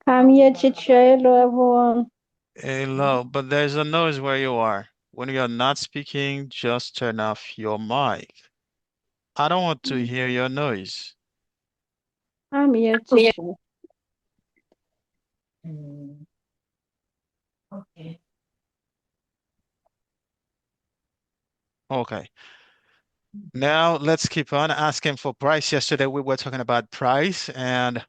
I'm here, teacher. Hello, everyone. Hello, but there's a noise where you are. When you're not speaking, just turn off your mic. I don't want to hear your noise. I'm here, Yeah. teacher. Okay. Okay. Now let's keep on asking for price. Yesterday we were talking about price, and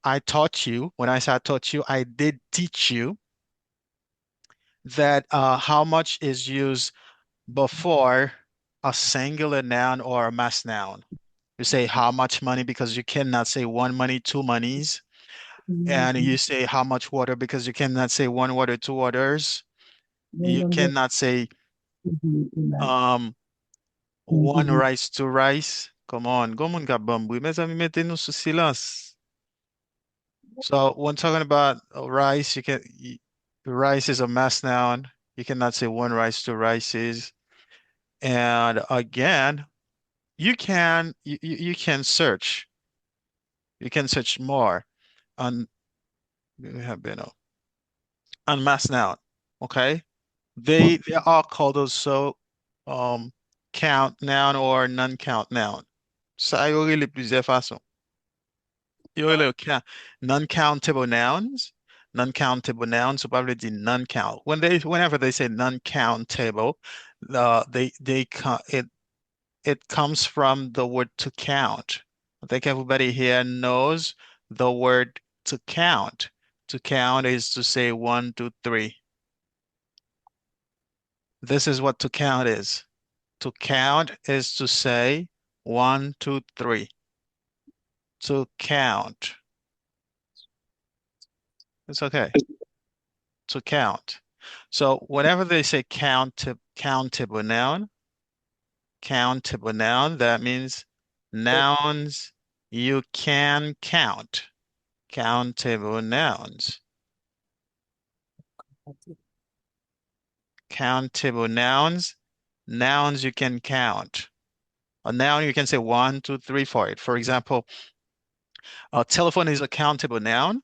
I taught you, when I said I taught you, I did teach you that how much is used before a singular noun or a mass noun. You say how much money because you cannot say one money, two monies. And you say how much water because you cannot say one water, two waters. You cannot say um one rice, two rice. Come on, Gabambou. Mes amis, mettez-nous sous silence. So when talking about rice, rice is a mass noun. You cannot say one rice, two rices. And again, you can search. You can search more on we have been on mass noun. Okay. They are called also um count noun or non-count noun. Ça y aurait les plusieurs façons. Il y aurait le non-countable nouns. Non-countable nouns, so probably the non-count. Whenever they say non-countable, it comes from the word to count. I think everybody here knows the word to count. To count is to say one, two, three. This is what to count is. To count is to say one, two, three. To count. It's okay. To count. So whenever they say countable noun, that means nouns you can count. Countable nouns. Countable nouns. Nouns you can count. A noun you can say one, two, three for it. For example, a telephone is a countable noun.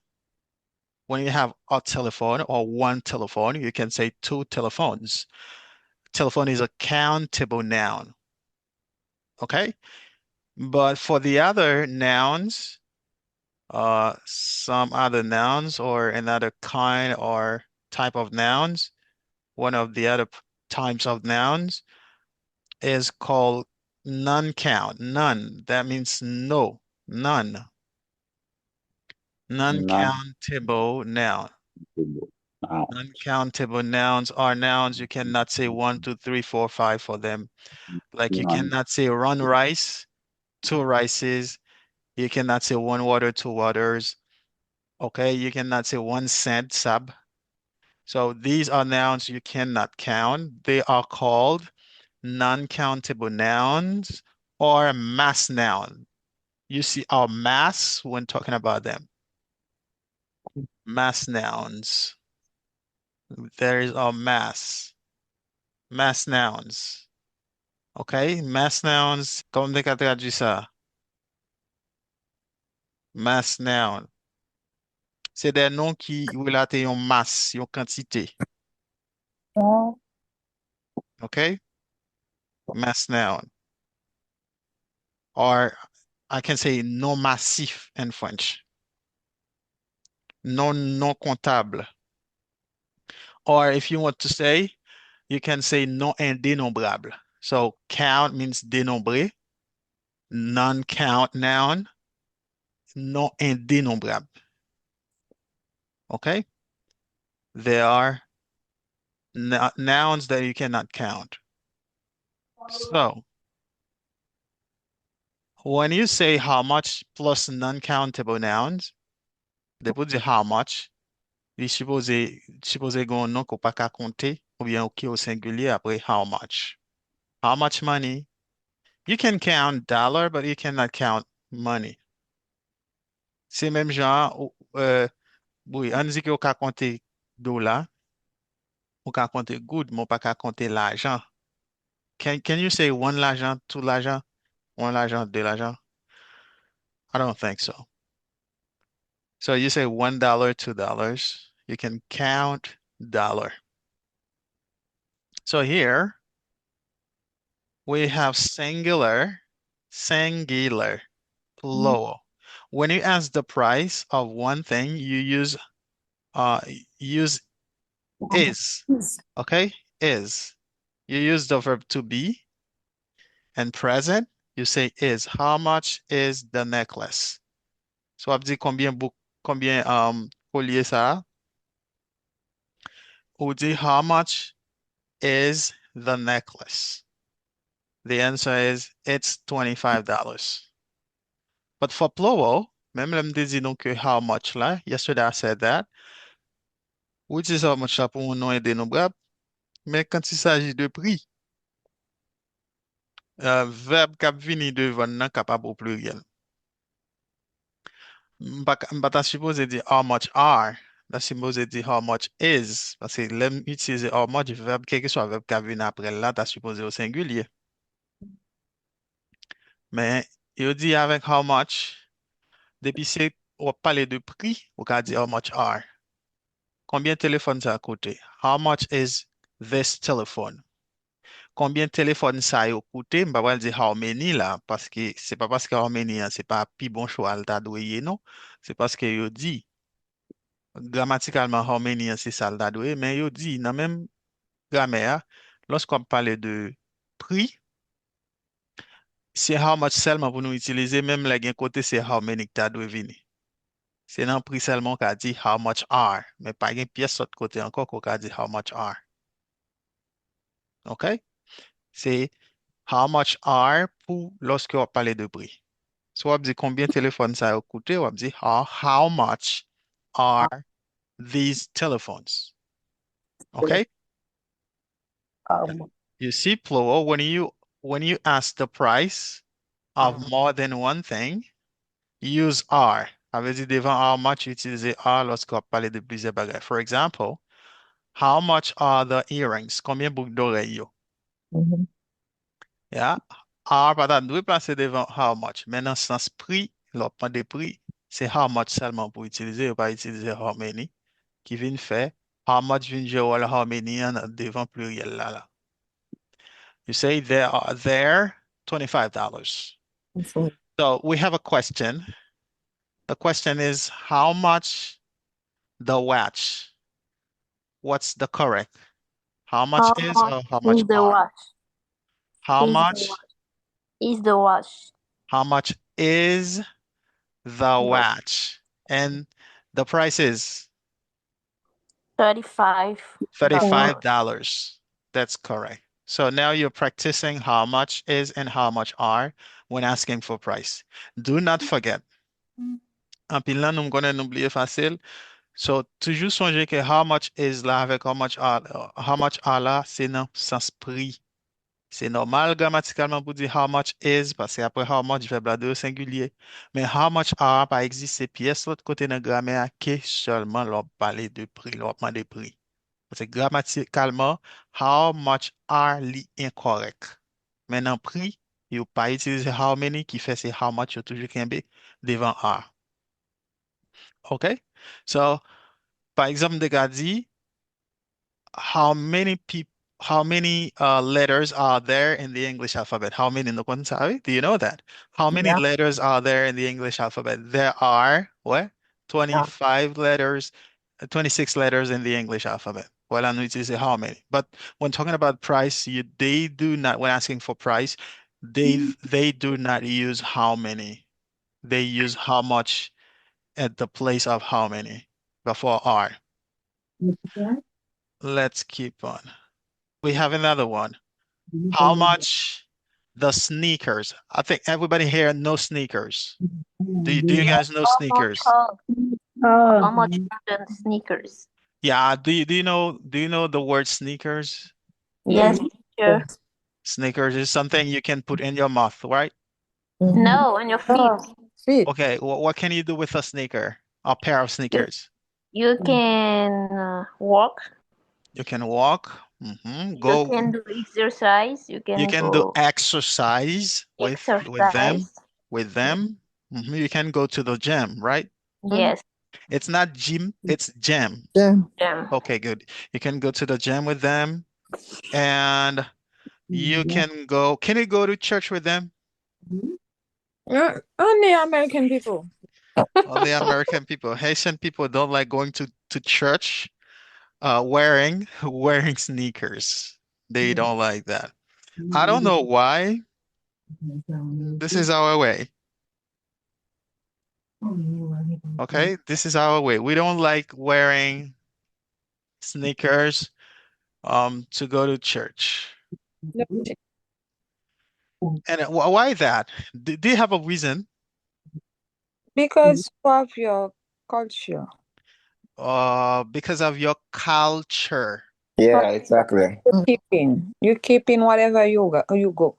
When you have a telephone or one telephone, you can say two telephones. Telephone is a countable noun. Okay? But for the other nouns, some other nouns or another kind or type of nouns, one of the other types of nouns is called non-count. None. That means no. None. Non-countable noun. Uncountable nouns are nouns you cannot say one, two, three, four, five for them. Like you cannot say one rice, two rices. You cannot say one water, two waters. Okay, you cannot say 1 cent sub. So these are nouns you cannot count. They are called non-countable nouns or mass noun. You see our mass when talking about them. Mass nouns. There is our mass nouns. OK? Mass nouns, comme de ka traduit ça? Mass noun. C'est des noms qui relatent une masse, une quantité. OK? Mass noun. Or I can say non massif in French. Non comptable. Or if you want to say, you can say non indénombrable. So count means dénombré. Non-count noun, non indénombrable. Okay? There are nouns that you cannot count. So when you say how much plus non-countable nouns, depois de how much, li supposé gon non qu'on pas qu'à compter, ou bien qui au singulier après how much. How much money? You can count dollar, but you cannot count money. C'est même genre, oui, on dit que on peut compter dollar, on peut compter good, mais on pas compter l'argent. Can you say one l'argent, two l'argent, one l'argent, deux l'argent? I don't think so. So you say $1, $2. You can count dollar. So here we have singular, plural. When you ask the price of one thing, you use use is. Okay? Is. You use the verb to be, and present, you say is. How much is the necklace? So, on dit combien collier ça? Ou dit how much is the necklace? The answer is it's $25. But for plural, même là, me dit donc que how much là, yesterday I said that, which is how much là pour un nom aider nous brab, mais quand il s'agit de prix, verbe qui vini devant nan capable au pluriel. M'pas supposé dire how much are, là supposé dire how much is, parce que l'aime utiliser how much, verbe, quel que soit verbe qui vient après là, t'as supposé au singulier. Mais, il dit avec how much, depuis c'est, on parle de prix, on va dire how much are. Combien de téléphones ça a coûté? How much is this telephone? Combien de téléphones ça a coûté? Je vais dire how many là, parce que c'est pas parce que how many, hein, c'est pas plus bon choix à doué, non? C'est parce que yo dit, grammaticalement, how many, hein, c'est ça le doué, mais yo dit, dans même grammaire, lorsqu'on parle de prix, c'est how much seulement pour nous utiliser, même là, d'un côté, c'est how many que t'as doué venir. C'est dans le prix seulement qu'on dit how much are, mais pas une pièce de l'autre côté encore qu'on dit how much are. OK? C'est how much are pour lorsque on parle de prix. Soit on dit combien de téléphones ça a coûté, ou on dit how much are these telephones. OK? You see, plural, when you ask the price of more than one thing, use are. Ça veut dire devant how much, utiliser are lorsqu'on parle de plusieurs bagages. For example, how much are the earrings? Combien boucles d'oreilles yo? Yeah. Are patat dwe placer devant how much. Mais dans le sens prix, l'option de prix, c'est how much seulement pour utiliser, ou pas utiliser how many, qui vient faire how much vient jouer how many en devant pluriel là, là. You say there are there $25. So we have a question. The question is how much the watch? What's the correct? How much is or how much Is the are? watch? How Is the much? watch? Is the watch? How much is the watch? And the price is 35. $35. That's correct. So now you're practicing how much is and how much are when asking for price. Do not forget. En pile là, nous connaissons oublier facile. So, toujours songer que how much is là avec how much are là, c'est dans sens prix. C'est normal grammaticalement pour dire how much is, parce qu'après how much, verbe là de au singulier. Mais how much are, pas exister pièce l'autre côté dans la grammaire, que seulement l'on parle de prix, l'on parle de prix. Parce que grammaticalement, how much are li incorrect. Mais dans prix, il ne pas utiliser how many qui fait c'est how much, il toujours kembe devant are. OK? So, par exemple, de gars dit, how many letters are there in the English alphabet? How many no one sabe? Do you know that? How many letters are there in the English alphabet? There are what? 25 letters, 26 letters in the English alphabet. Well, I need to say how many. But when talking about price, they do not, when asking for price, they do not use how many. They use how much at the place of how many before are. Let's keep on. We have another one. How much the sneakers? I think everybody here knows sneakers. Do you guys know sneakers? How much are the sneakers? Yeah, do you know the word sneakers? Yes, sure. Sneakers is something you can put in your mouth, right? No, on your feet. Okay, what can you do with a sneaker? A pair of sneakers. You can walk. You can walk. You can do exercise. You can do exercise with them. You can go to the gym, right? Yes. It's not gym, it's gym. Jam. Okay, good. You can go to the gym with them and you can go. Can you go to church with them? Only American people. Only American people. Haitian people don't like going to church wearing sneakers. They don't like that. I don't know why. This is our way. Okay, this is our way. We don't like wearing sneakers to go to church. No. And why that? Do you have a reason? Because of your culture. Because of your culture. Yeah, exactly. You keep in whatever you go.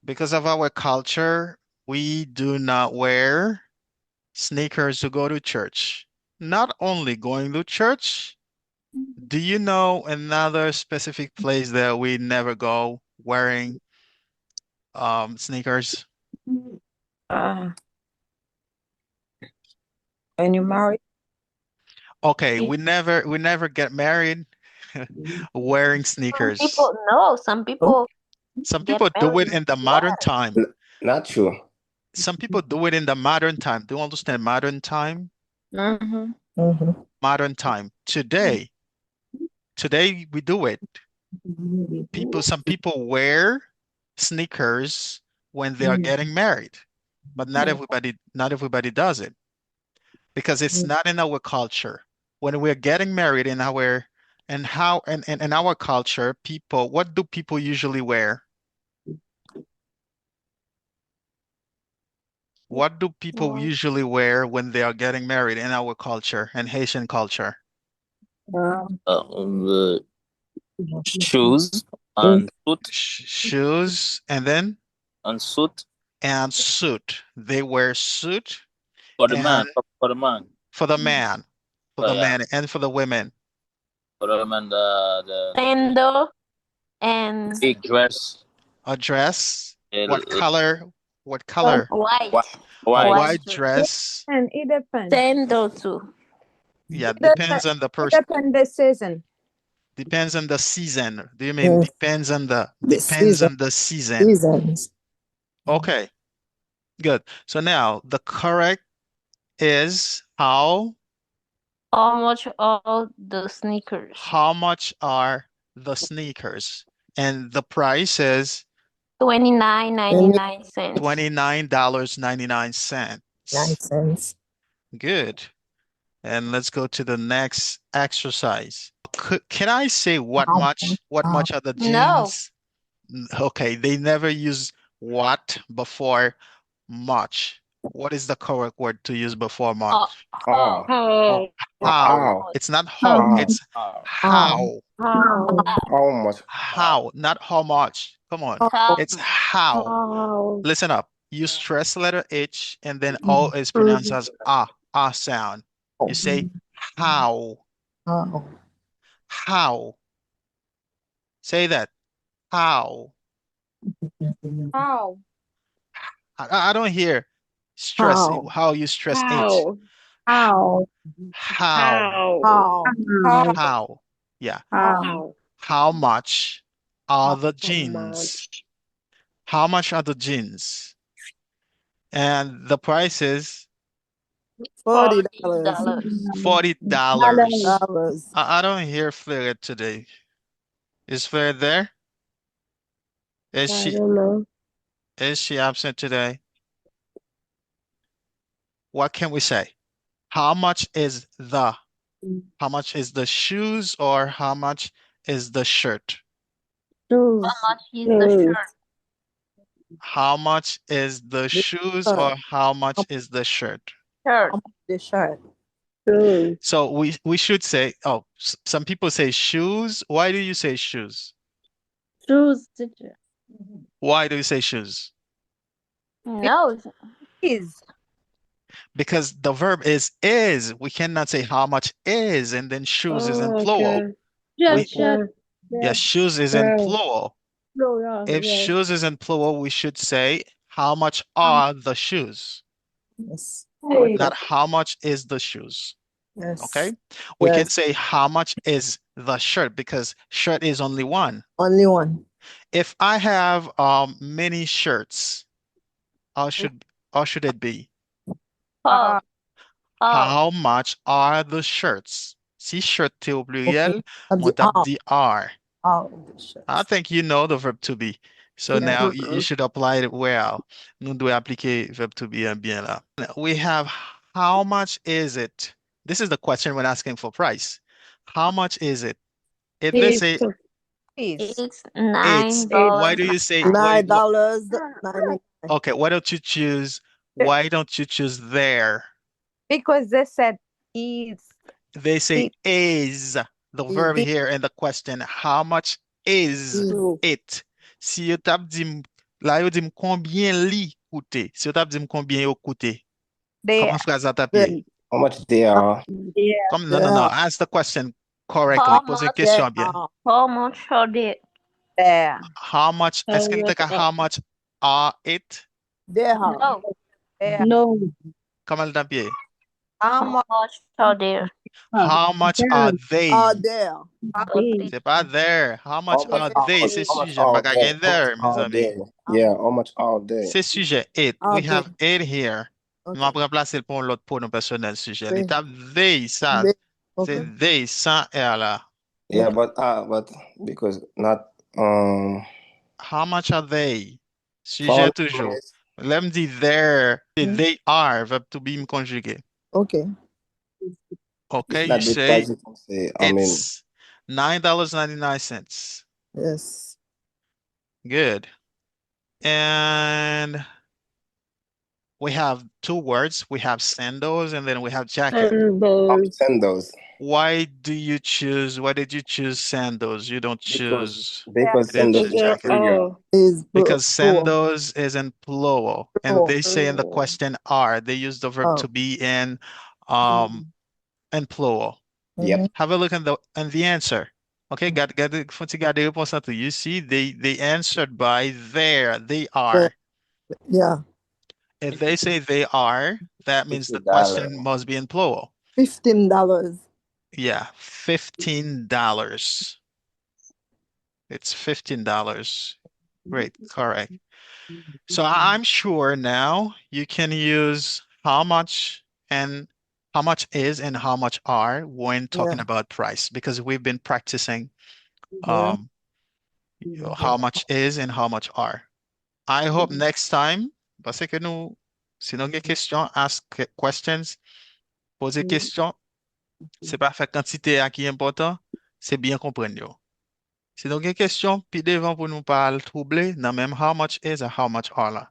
Because of our culture, we do not wear sneakers to go to church. Not only going to church, do you know another specific place that we never go wearing sneakers? And you marry? Okay, we never get married wearing sneakers. Some people Some get people do it married. in the modern time. Not true. Some people do it in the modern time. Do you understand modern time? Modern time. Today we do it. Some people wear sneakers when they are getting married, but not everybody does it because it's not in our culture. When we're getting married in our culture, what do people usually wear? What do people usually wear when they are getting married in our culture and Haitian culture? Shoes and suit Shoes and then and suit and suit. They wear suit for the and man. For the man. for the man, and for the women. For the man, the Sandal and big dress. A dress. uh, What color? What color? white. A White. white dress. And it depends. Sandal too. Yeah, depends on the It person. depends the season. Depends on the season. Do you mean depends on the season? Seasons. Okay, good. So now the correct is how How much are the sneakers? much are the sneakers? And the price is $29.99. $29.99. 9 cents. Good. And let's go to the next exercise. Can I say what much are the No. jeans? Okay, they never use what before much. What is the correct word to use before much? Oh. Oh. How. It's not how, How. it's how. How much? How, not how much. Come on. How. It's how. Listen up. You stress letter H and then O is pronounced as ah sound. You say how. How. How. Say that. How. How? I don't hear stress. How you stress H. How? How. How? How. Yeah. How? How much are the jeans? How much are the jeans? And the price is $40. $40. I don't hear Fleur today. Is Fleur there? I don't know. Is she absent today? What can we say? How much is the shoes or how much is the shirt? Shoes. How much is the shirt? How much is the shoes or how much is the shirt? Shirt. The shirt. Shoes. So we should say, some people say shoes. Why do you say shoes? Shoes, teacher. Why do you say shoes? No. Is. Because the verb is. We cannot say how much is and then shoes is in plural. Okay. Yes, yes. Yeah, shoes is in plural. Plural, If shoes is in plural, we should say how much are the shoes? Yes. not how much is the shoes. Yes. Okay, we can Yes. say how much is the shirt because shirt is only one. Only one. If I have many shirts, how should it be? Oh, How much are the shirts? Si shirt est au pluriel, Of moi the tap arm. di are. Of the shirt. I think you know the verb to be. So Yeah. now you should apply it well. Nous devons appliquer verb to be bien là. We have how much is it? This is the question when asking for price. How much is it? If they say Is. it's it's, $9. why do you say $9.99. okay, why don't you choose there? Because they said is. They say is the verb it. here in the question. How much is it? Si yo tap di la yo di combien li coûte. Si yo tap di combien yo coûte. They Comment phrase a tapé? How much they are? No. Ask the question correctly. Pose une question bien. How much are they? there. How much? Est-ce que nous te ka how much are it? They are. No. There. No. Comment le tapé? How much Are there? How much are they? Are there. C'est pas there. How much are they? C'est sujet. Pas qu'à gagner there, mes amis. Yeah, how much are they? C'est sujet it. Are We they. have it here. Okay. Nous allons remplacer pour l'autre pronom personnel sujet. They. L'étape they, ça, They. c'est Okay. they sans R là. Yeah, but because not How much are they? Sujet toujours. Let me dire there. They are, verb to be conjugué. Okay. Okay, not you say because you can say I mean it's $9.99. Yes. Good. And we have two words. We have sandals and then we have jacket. sandals Why did you choose sandals? You don't choose because sandals is jacket. plural. Is Because plural. sandals is in plural. And Plural. they say in the question are. They use the verb to be in plural. Yep. Have a look in the answer. Okay, got the response. You see, they answered by there. They are. Yeah. If they say they are, that means the $50. question must be in plural. $15. Yeah, $15. It's $15. Great, correct. So I'm sure now you can use how much is and how much are when talking about price because we've been practicing how much is and how much are. I hope next time, parce que nous, si nous avons des questions, ask questions, poser questions, c'est pas faire quantité à qui est important, c'est bien comprendre yo. Si nous avons des questions, puis devant pour nous pas troubler, dans même how much is et how much are là.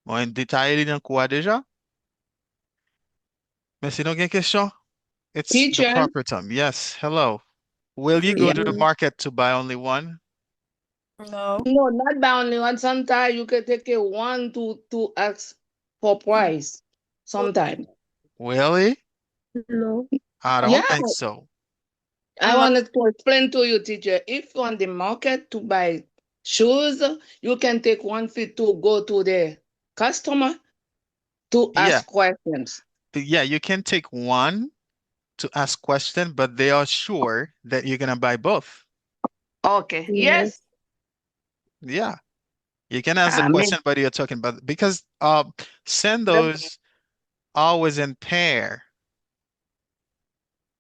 Bon, détail dans quoi déjà? Mais si nous avons des questions, it's the proper time. Yes, hello. Will you go to the market to buy only one? No, not by only one. Sometimes you can take a one to ask for price. Sometimes. Really? No. I don't think so. I wanted to explain to you, teacher. If you're on the market to buy shoes, you can take 1 feet to go to the customer to ask questions. Yeah, you can take one to ask question, but they are sure that you're gonna buy both. Okay. Yes. Yeah. You can ask the question, but you're talking about because sandals always in pair.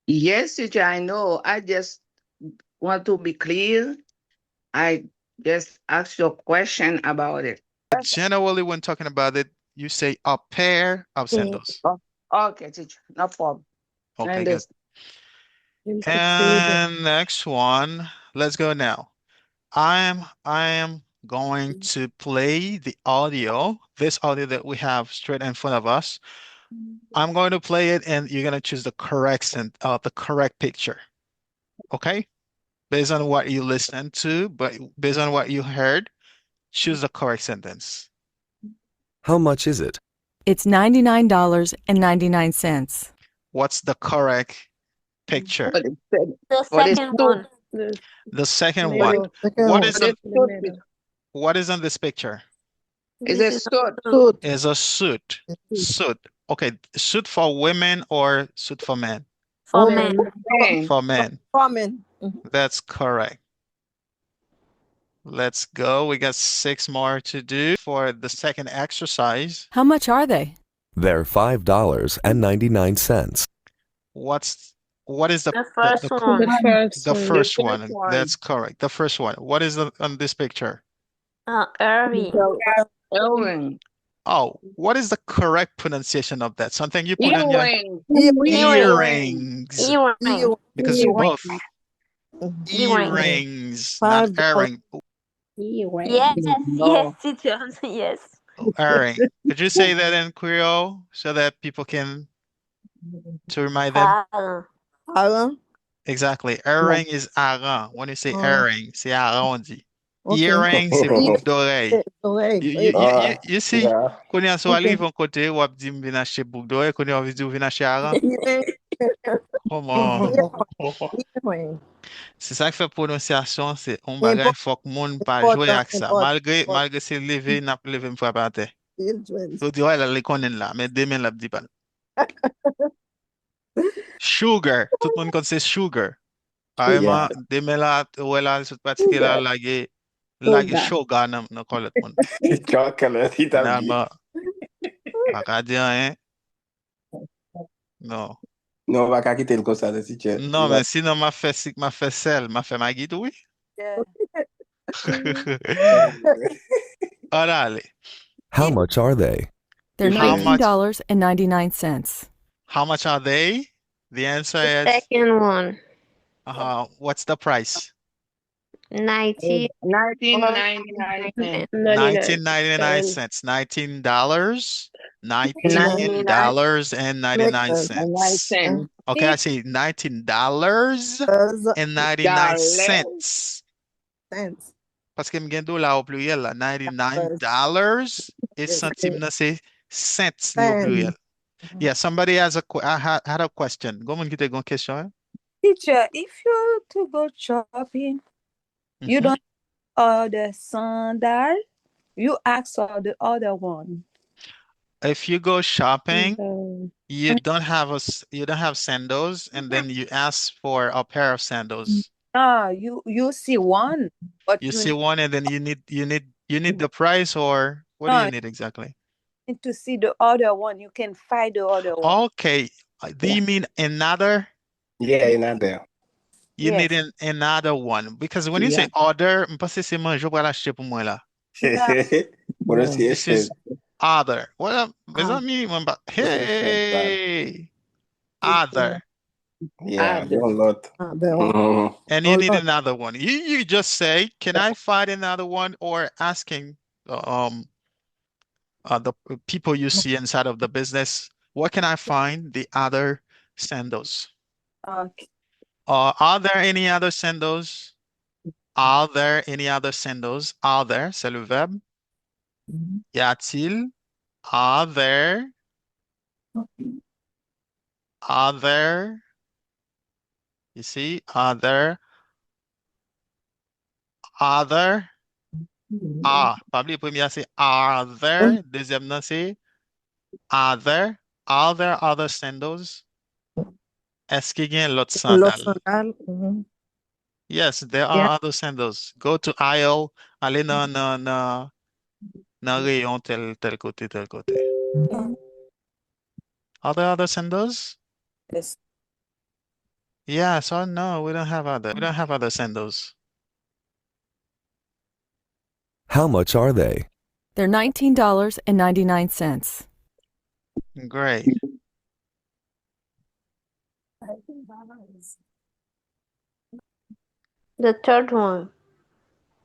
Yes, teacher, I know. I just want to be clear. I just asked your question about it. Generally, when talking about it, you say a pair of sandals. Okay, teacher, no problem. Okay, good. And next one, let's go now. I am going to play the audio, this audio that we have straight in front of us. I'm going to play it and you're going to choose the correct picture. Okay? Based on what you listened to, but based on what you heard, choose the correct sentence. How much is it? It's $99.99. What's the correct picture? The second one. The second one. What is on this picture? It's a suit. Suit. Is a suit. Suit. Okay, suit for women or suit for men? For men. Okay. For men. Common. That's correct. Let's go. We got 6 more to do for the second exercise. How much are they? They're $5.99. What is The first one. the first one? That's correct. The first one. What is on this picture? Earring. Earring. Oh, what is the correct pronunciation of that? Something you put in your Earring. earrings. Earring. Because both earrings, not $5. earring. Yes, yes, teacher. Yes. Earring. Could you say that in Creole so that people can to remind them? Alan? Exactly. Earring is aran. When you say Oh. earring, c'est arrondi. Okay. Earring, c'est boucle d'oreille. Correct. You see, Yeah. quand on soit allé von côté, ou ap di m vin acheter boucle d'oreille, quand on dit ou vin acheter aran. Comment? C'est ça qui fait prononciation, c'est un bagage, faut que moun pa jouer avec ça. Malgré c'est levé, n'a pas levé me frappe à terre. So di ouais, la le konnen là, mais demain la di pas. Sugar, tout le monde connaît c'est sugar. Carrément, demain là, ouais là, c'est particulier là, lage sugar nan kolet moun. Chocolate, il t'a Nan dit. ba, pa ka di rien. Non. Non, on va pas quitter le comme ça, le teacher. Non, mais sinon, m'a fait sel, m'a fait ma guide, oui. Ora, allez. How much are they? They're How much- $19.99. How much are they? The answer is, Second one. what's the price? 19. 1999 cents. 19.99 cents. $19. $19.99. Okay, I say $19.99. Parce que m'gen dollar au pluriel là, $99 et centime nan c'est cents ni au pluriel. Yeah, somebody has had a question. Go moun ki te gon question. Teacher, if you to go shopping, you don't order sandal, you ask for the other one. If you go shopping, you don't have sandals, and then you ask for a pair of sandals. You see one, but You see one, and then you need the price, or what do you need exactly? need to see the other one. You can find the other one. Okay, do you mean another? Yeah, another. You Yes. need another one, because when you say other, m'pense c'est man, je vais l'acheter pour moi là. This Pronunciation. is other. Well, mes amis, hey, other. Yeah, one lot. Mhm. And you need another one. You just say, can I find another one? Or asking the people you see inside of the business, where can I find the other sandals? Okay. Are there any other sandals? Are there any other sandals? Are there, c'est le verbe. Y a-t-il? Are there? Are there? You see, are there? Are there? Probably premier c'est are there? Deuxième nan c'est are there? Are there other sandals? Est-ce qu'il y a l'autre sandal? Yes, there are other sandals. Go to aisle, allez dans rayon tel côté. Are there other sandals? Yes. Yes or no, we don't have other sandals. How much are they? They're $19.99. Great. The third one.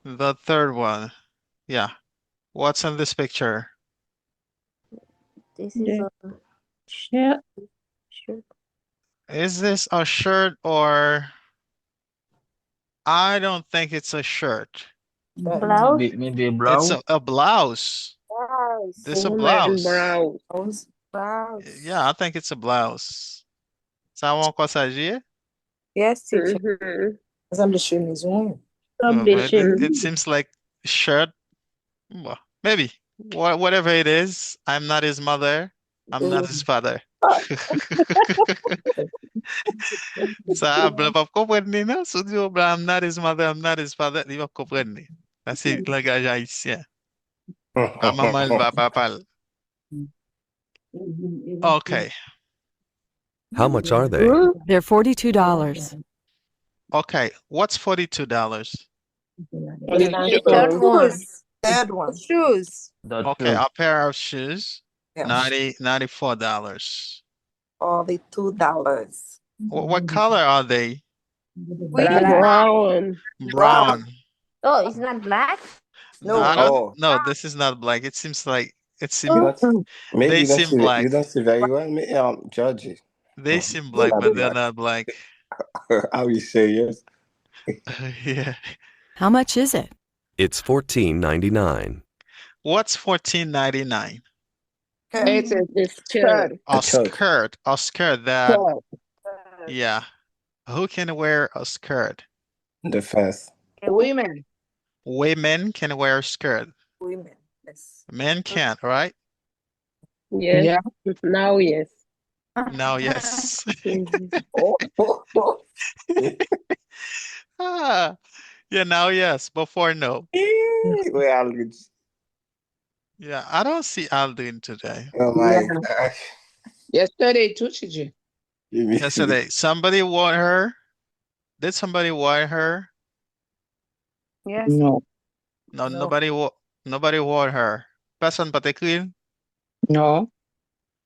The third one. Yeah. What's in this picture? This is a Shirt. shirt. Is this a shirt or I don't think it's a shirt. Blouse. Maybe a It's blouse. a blouse. This is a blouse. Yeah, I think it's a blouse. Ça va encore s'agir? Yes, teacher. It seems like shirt. Well, maybe. Whatever it is, I'm not his mother. I'm not his father. Ça, blanc pas comprendre ni, non? Si dit, oh, blanc, I'm not his mother, I'm not his father, il va comprendre ni. Ça, c'est le langage haïtien. Ah, maman, elle va pas parler. Okay. How much are they? They're $42. Okay. What's $42? The third one. Third one. Shoes. Okay, a pair of shoes, Yeah. $94. Only $2. What color are they? Brown. Brown. Oh, it's not black? No, I don't, Oh. no, this is not black. It seems like You don't, maybe they you don't seem see black. you don't see very well. Judge it. They seem black, but they're not black. Are you serious? Yeah. How much is it? It's $14.99. What's $14.99? It's a This skirt. A shirt. skirt. A skirt that, Skirt. yeah. Who can wear a skirt? The first. Women. Women can wear a skirt. Women. Yes. Men can't, right? Yes. Yeah. Now, yes. No, yes. Ah, yeah, now yes. Before no. We are good. Yeah, I don't see Aldrin today. Oh my Yeah. gosh. Yesterday too, Chiji. Yesterday, somebody wore her. Did somebody wear her? Yes. No. No, No. nobody wore her. Personne pas écrire? No.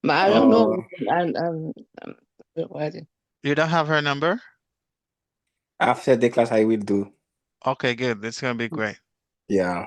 But I don't know. Oh. What is it? You don't have her number? After the class, I will do. Okay, good. It's gonna be great. Yeah.